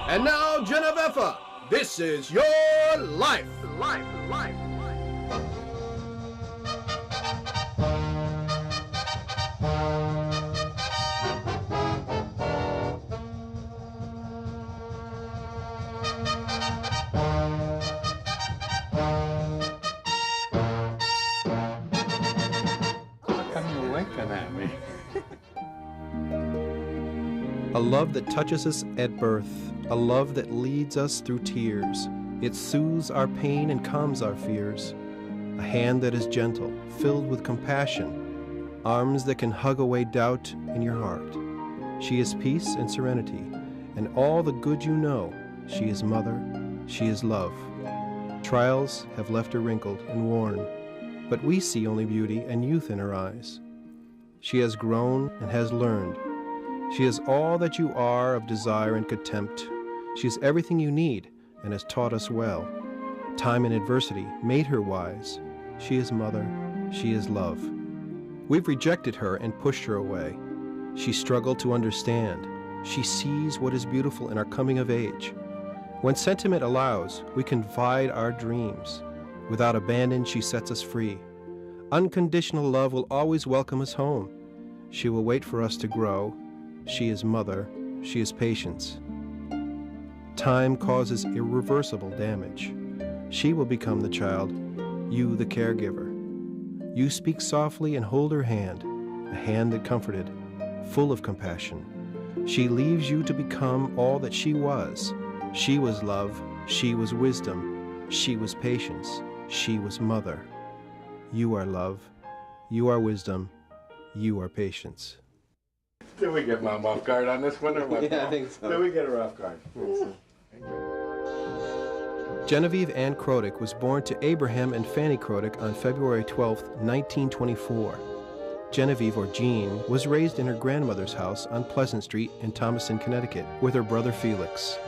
And now, Genevieve, this is your life. Life. How come you're winking at me? A love that touches us at birth, a love that leads us through tears. It soothes our pain and calms our fears. A hand that is gentle, filled with compassion, arms that can hug away doubt in your heart. She is peace and serenity, and all the good you know. She is mother, she is love. Trials have left her wrinkled and worn, but we see only beauty and youth in her eyes. She has grown and has learned. She is all that you are of desire and contempt. She is everything you need and has taught us well. Time and adversity made her wise. She is mother, she is love. We've rejected her and pushed her away. She struggled to understand. She sees what is beautiful in our coming of age. When sentiment allows, we confide our dreams. Without abandon, she sets us free. Unconditional love will always welcome us home. She will wait for us to grow. She is mother, she is patience. Time causes irreversible damage. She will become the child, you the caregiver. You speak softly and hold her hand, a hand that comforted, full of compassion. She leaves you to become all that she was. She was love, she was wisdom, she was patience, she was mother. You are love, you are wisdom, you are patience. Did we get Mom off guard on this one or what? Yeah, I think so. Did we get her off guard? Genevieve Ann Krodik was born to Abraham and Fanny Krodik on February 12, 1924. Genevieve, or Jean, was raised in her grandmother's house on Pleasant Street in Thomaston, Connecticut, with her brother Felix.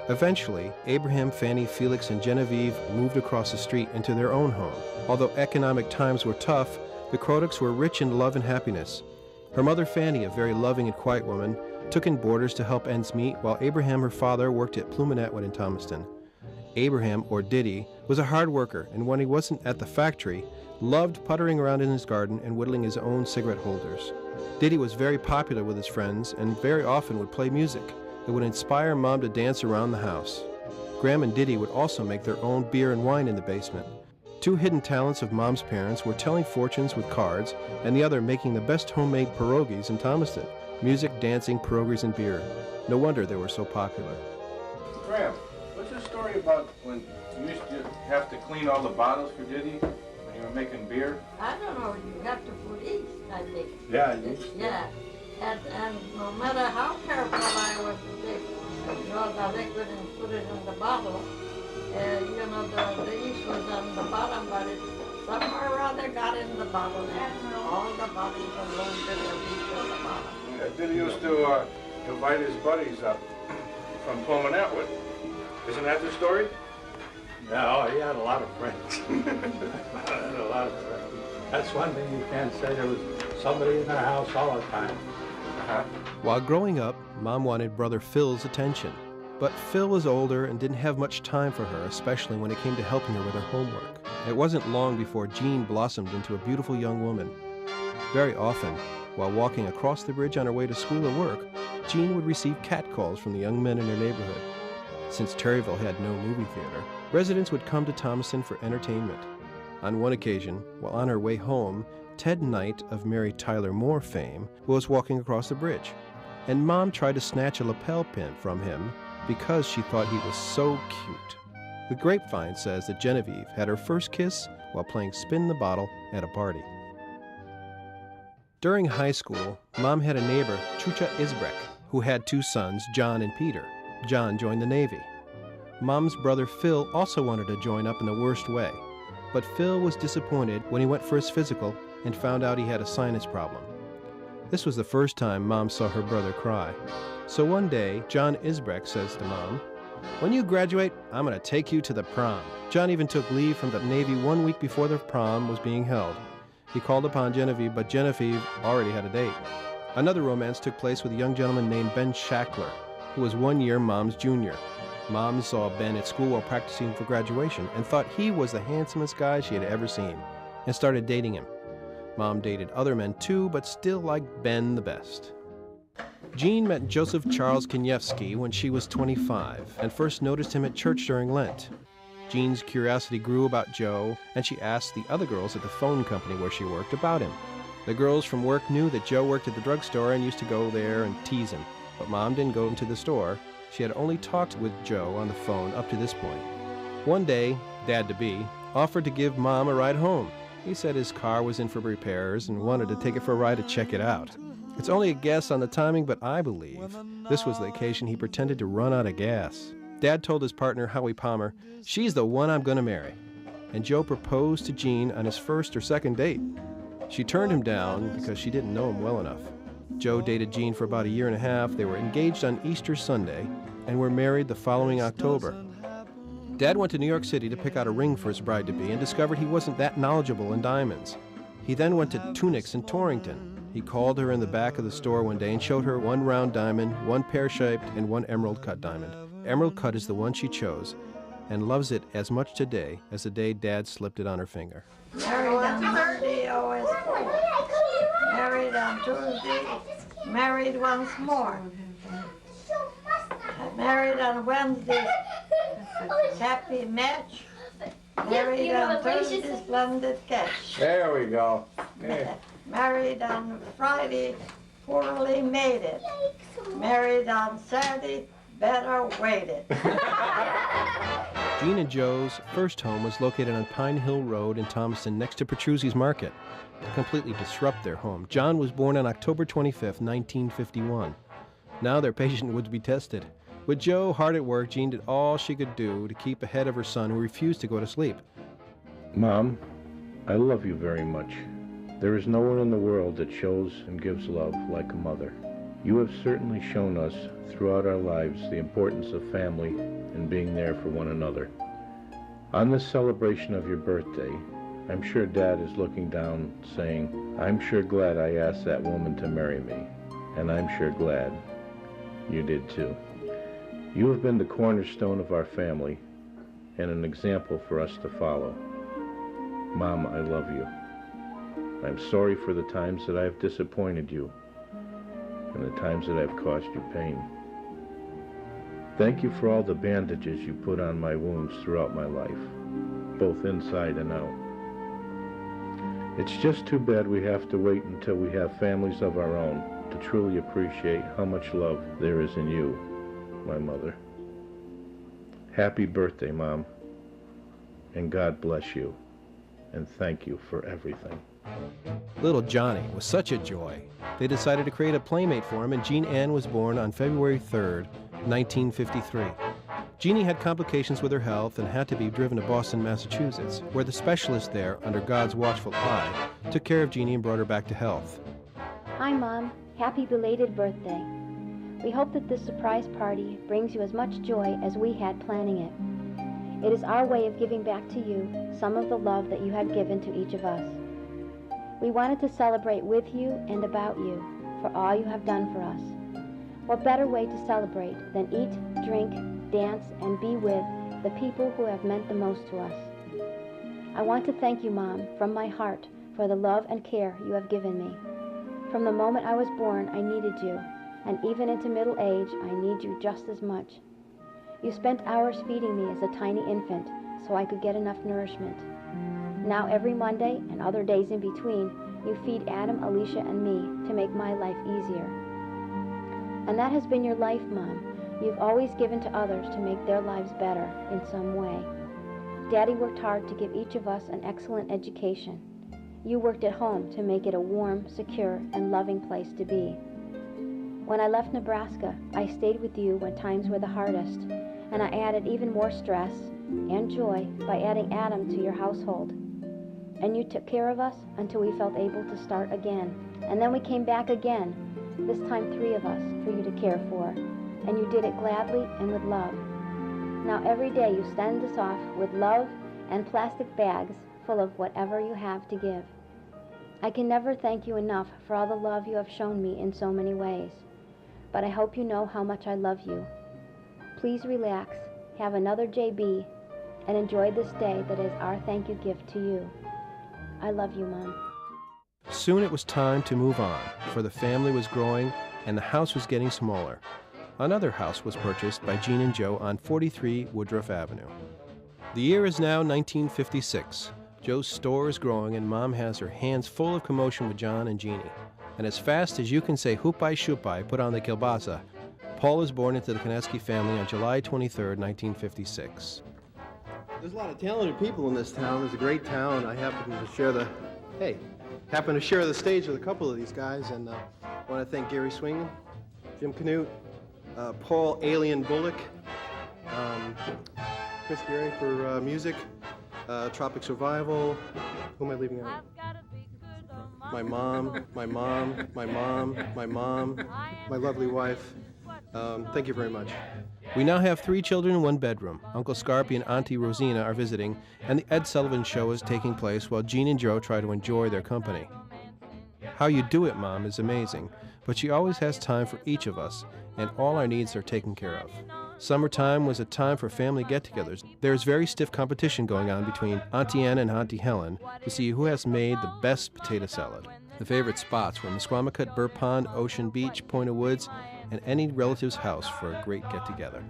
Eventually, Abraham, Fanny, Felix, and Genevieve moved across the street into their own home. Although economic times were tough, the Krodiks were rich in love and happiness. Her mother Fanny, a very loving and quiet woman, took in boarders to help ends meet, while Abraham, her father, worked at Pluminetwood in Thomaston. Abraham, or Diddy, was a hard worker, and when he wasn't at the factory, loved puttering around in his garden and whittling his own cigarette holders. Diddy was very popular with his friends and very often would play music. It would inspire Mom to dance around the house. Graham and Diddy would also make their own beer and wine in the basement. Two hidden talents of Mom's parents were telling fortunes with cards, and the other making the best homemade pierogies in Thomaston. Music, dancing, pierogies, and beer. No wonder they were so popular. Graham, what's the story about when you used to have to clean all the bottles for Diddy when you were making beer? I don't know, you have to put yeast, I think. Yeah, yeast. Yeah, and no matter how careful I was to draw the liquid and put it in the bottle, the yeast was on the bottom, but it somewhere or other got in the bottle, and all the bottles alone to the yeast on the bottom. Yeah, Diddy used to invite his buddies up from Pluminetwood. Isn't that the story? No, he had a lot of friends. Had a lot of friends. That's one thing you can't say. There was somebody in their house all the time. While growing up, Mom wanted brother Phil's attention. But Phil was older and didn't have much time for her, especially when it came to helping her with her homework. It wasn't long before Jean blossomed into a beautiful young woman. Very often, while walking across the bridge on her way to school or work, Jean would receive catcalls from the young men in her neighborhood. Since Terryville had no movie theater, residents would come to Thomaston for entertainment. On one occasion, while on her way home, Ted Knight of Mary Tyler Moore fame was walking across the bridge, and Mom tried to snatch a lapel pin from him because she thought he was so cute. The grapevine says that Genevieve had her first kiss while playing spin the bottle at a party. During high school, Mom had a neighbor, Chucha Isbrek, who had two sons, John and Peter. John joined the Navy. Mom's brother Phil also wanted to join up in the worst way, but Phil was disappointed when he went for his physical and found out he had a sinus problem. This was the first time Mom saw her brother cry. So one day, John Isbrek says to Mom, "When you graduate, I'm going to take you to the prom." John even took leave from the Navy 1 week before the prom was being held. He called upon Genevieve, but Genevieve already had a date. Another romance took place with a young gentleman named Ben Shackler. who was 1 year Mom's junior. Mom saw Ben at school while practicing for graduation and thought he was the handsomest guy she had ever seen and started dating him. Mom dated other men too, but still liked Ben the best. Jean met Joseph Charles Kaniewski when she was 25 and first noticed him at church during Lent. Jean's curiosity grew about Joe, and she asked the other girls at the phone company where she worked about him. The girls from work knew that Joe worked at the drugstore and used to go there and tease him, but Mom didn't go into the store. She had only talked with Joe on the phone up to this point. One day, Dad-to-be offered to give Mom a ride home. He said his car was in for repairs and wanted to take it for a ride to check it out. It's only a guess on the timing, but I believe this was the occasion he pretended to run out of gas. Dad told his partner, Howie Palmer, "She's the one I'm going to marry." And Joe proposed to Jean on his first or second date. She turned him down because she didn't know him well enough. Joe dated Jean for about a year and a half. They were engaged on Easter Sunday and were married the following October. Dad went to New York City to pick out a ring for his bride-to-be and discovered he wasn't that knowledgeable in diamonds. He then went to Tunics in Torrington. He called her in the back of the store one day and showed her one round diamond, one pear-shaped, and one emerald-cut diamond. Emerald cut is the one she chose and loves it as much today as the day Dad slipped it on her finger. Married on Monday, always full. Married on Tuesday, married once more. Married on Wednesday, happy match. Married on Thursday, splendid catch. There we go. Yeah. Married on Friday, poorly made it. Married on Saturday, better waited. Jean and Joe's first home was located on Pine Hill Road in Thomaston next to Petruzzi's Market. To completely disrupt their home, John was born on October 25, 1951. Now their patience would be tested. With Joe hard at work, Jean did all she could do to keep ahead of her son, who refused to go to sleep. Mom, I love you very much. There is no one in the world that shows and gives love like a mother. You have certainly shown us throughout our lives the importance of family and being there for one another. On this celebration of your birthday, I'm sure Dad is looking down saying, "I'm sure glad I asked that woman to marry me, and I'm sure glad you did too." You have been the cornerstone of our family and an example for us to follow. Mom, I love you. I'm sorry for the times that I have disappointed you and the times that I've caused you pain. Thank you for all the bandages you put on my wounds throughout my life, both inside and out. It's just too bad we have to wait until we have families of our own to truly appreciate how much love there is in you, my mother. Happy birthday, Mom, and God bless you, and thank you for everything. Little Johnny was such a joy. They decided to create a playmate for him, and Jean Ann was born on February 3rd, 1953. Jeannie had complications with her health and had to be driven to Boston, Massachusetts, where the specialist there, under God's watchful eye, took care of Jeannie and brought her back to health. Hi, Mom. Happy belated birthday. We hope that this surprise party brings you as much joy as we had planning it. It is our way of giving back to you some of the love that you have given to each of us. We wanted to celebrate with you and about you for all you have done for us. What better way to celebrate than eat, drink, dance, and be with the people who have meant the most to us. I want to thank you, Mom, from my heart for the love and care you have given me. From the moment I was born, I needed you, and even into middle age, I need you just as much. You spent hours feeding me as a tiny infant so I could get enough nourishment. Now every Monday and other days in between, you feed Adam, Alicia, and me to make my life easier. And that has been your life, Mom. You've always given to others to make their lives better in some way. Daddy worked hard to give each of us an excellent education. You worked at home to make it a warm, secure, and loving place to be. When I left Nebraska, I stayed with you when times were the hardest, and I added even more stress and joy by adding Adam to your household. And you took care of us until we felt able to start again. And then we came back again, this time 3 of us, for you to care for. And you did it gladly and with love. Now every day you send us off with love and plastic bags full of whatever you have to give. I can never thank you enough for all the love you have shown me in so many ways. but I hope you know how much I love you. Please relax, have another JB, and enjoy this day that is our thank you gift to you. I love you, Mom. Soon it was time to move on, for the family was growing and the house was getting smaller. Another house was purchased by Jean and Joe on 43 Woodruff Avenue. The year is now 1956. Joe's store is growing and Mom has her hands full of commotion with John and Jeannie. And as fast as you can say "Hupai Shupai," put on the kielbasa, Paul is born into the Kaniewski family on July 23, 1956. There's a lot of talented people in this town. There's a great town. I happen to share the stage with a couple of these guys, and I want to thank Gary Swingen, Jim Canute, Paul Alien Bullock, Chris Gary for music, Tropic Survival. Who am I leaving out? My mom, my lovely wife. Thank you very much. We now have 3 children in 1 bedroom. Uncle Scarpy and Auntie Rosina are visiting, and the Ed Sullivan Show is taking place while Jean and Joe try to enjoy their company. How you do it, Mom, is amazing, but she always has time for each of us, and all our needs are taken care of. Summertime was a time for family get-togethers. There is very stiff competition going on between Auntie Ann and Auntie Helen to see who has made the best potato salad. The favorite spots were Misquamicut, Burr Pond, Ocean Beach, Point of Woods, and any relative's house for a great get-together.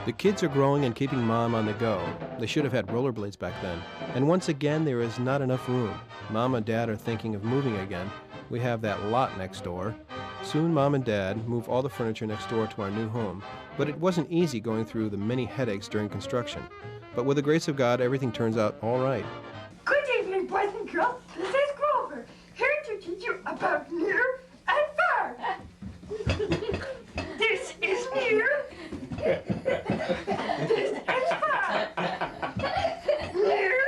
The kids are growing and keeping Mom on the go. They should have had rollerblades back then. And once again, there is not enough room. Mom and Dad are thinking of moving again. We have that lot next door. Soon Mom and Dad move all the furniture next door to our new home. But it wasn't easy going through the many headaches during construction. But with the grace of God, everything turns out all right. Good evening, boys and girls. This is Grover, here to teach you about near and far. This is near. This is far. Near.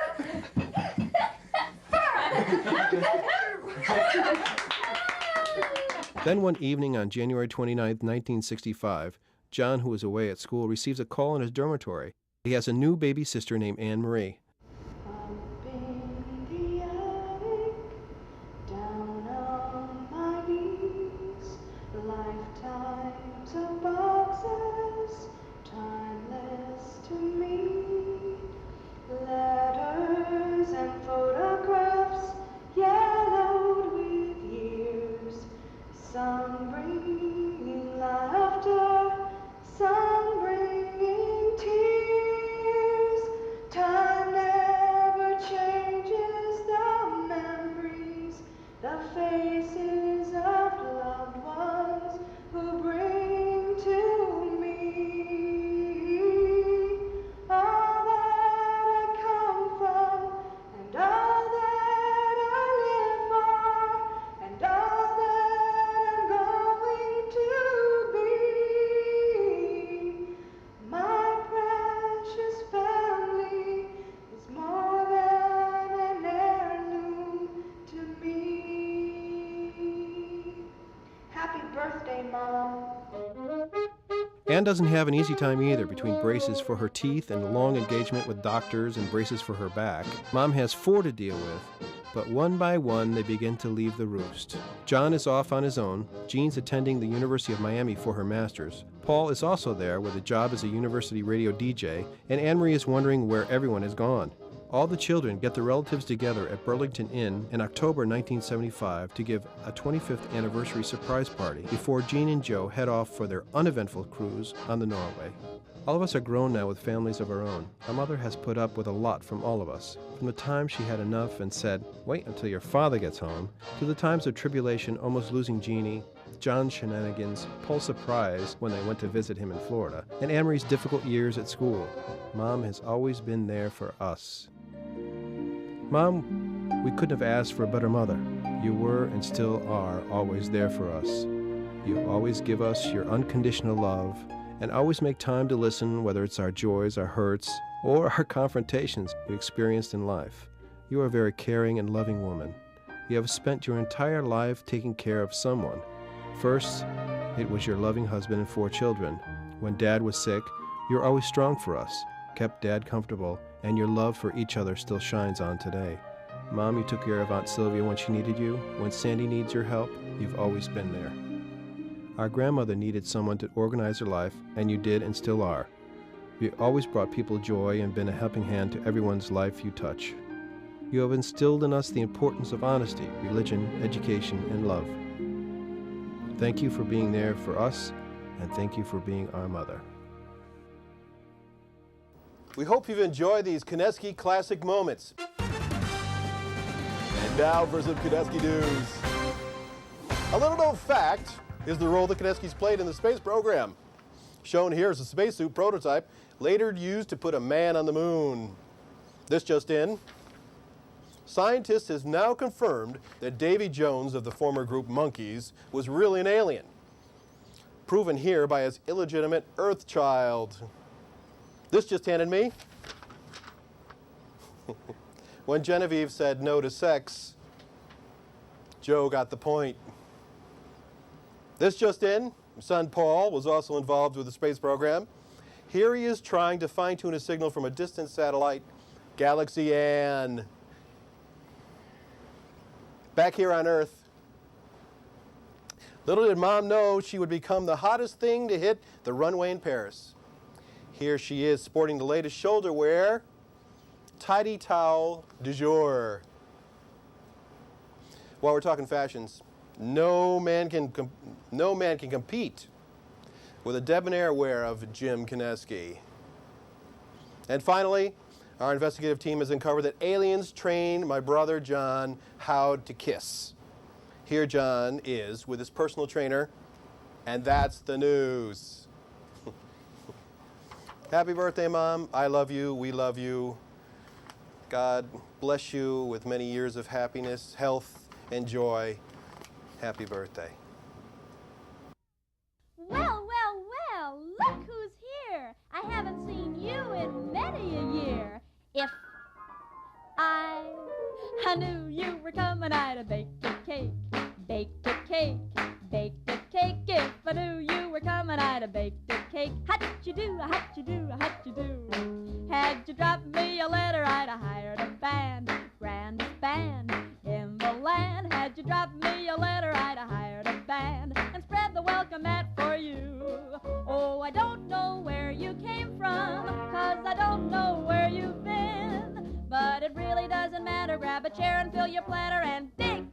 Far. Then one evening on January 29, 1965, John, who is away at school, receives a call in his dormitory. He has a new baby sister named Anne Marie. Some bringing laughter, some bringing tears. Time never changes the memories, the faces of loved ones who bring to me all that I come from and all that I live for and all that my precious family is more than an heirloom to me. Happy birthday, Mom. Anne doesn't have an easy time either, between braces for her teeth and a long engagement with doctors and braces for her back. Mom has 4 to deal with, but one by one they begin to leave the roost. John is off on his own. Jean's attending the University of Miami for her master's. Paul is also there with a job as a university radio DJ, and Anne-Marie is wondering where everyone has gone. All the children get their relatives together at Burlington Inn in October 1975 to give a 25th anniversary surprise party before Jean and Joe head off for their uneventful cruise on the Norway. All of us are grown now with families of our own. Our mother has put up with a lot from all of us, from the time she had enough and said, "Wait until your father gets home," to the times of tribulation, almost losing Jeannie, John's shenanigans, Paul's surprise when they went to visit him in Florida, and Anne-Marie's difficult years at school. Mom has always been there for us. Mom, we couldn't have asked for a better mother. You were and still are always there for us. You always give us your unconditional love and always make time to listen, whether it's our joys, our hurts, or our confrontations we experienced in life. You are a very caring and loving woman. You have spent your entire life taking care of someone. First, it was your loving husband and 4 children. When Dad was sick, you were always strong for us, kept Dad comfortable, and your love for each other still shines on today. Mom, you took care of Aunt Sylvia when she needed you. When Sandy needs your help, you've always been there. Our grandmother needed someone to organize her life, and you did and still are. You always brought people joy and been a helping hand to everyone's life you touch. You have instilled in us the importance of honesty, religion, education, and love. Thank you for being there for us, and thank you for being our mother. We hope you've enjoyed these Kanieski classic moments. And now for some Kanieski news. A little known fact is the role the Kanieskis played in the space program. Shown here is a spacesuit prototype later used to put a man on the moon. This just in. Scientists has now confirmed that Davy Jones of the former group Monkees was really an alien, proven here by his illegitimate Earth child. This just handed me. When Genevieve said no to sex, Joe got the point. This just in, son Paul was also involved with the space program. Here he is trying to fine-tune a signal from a distant satellite, Galaxy Ann. Back here on Earth, little did Mom know she would become the hottest thing to hit the runway in Paris. Here she is sporting the latest shoulder wear, tidy towel du jour. While we're talking fashions, no man can compete with the debonair wear of Jim Kanieski. And finally, our investigative team has uncovered that aliens trained my brother John how to kiss. Here John is with his personal trainer, and that's the news. Happy birthday, Mom. I love you. We love you. God bless you with many years of happiness, health, and joy. Happy birthday. Well, well, well, look who's here. I haven't seen you in many a year. If I knew you were coming, I'd have baked a cake, baked a cake, baked a cake. If I knew you were coming, I'd have baked a cake. How'd you do, how'd you do, how'd you do? Had you dropped me a letter, I'd have hired a band, grandest band in the land. Had you dropped me a letter, I'd have hired a band and spread the welcome mat for you. Oh, I don't know where you came from, 'cause I don't know where you've been. But it really doesn't matter. Grab a chair and fill your platter and dig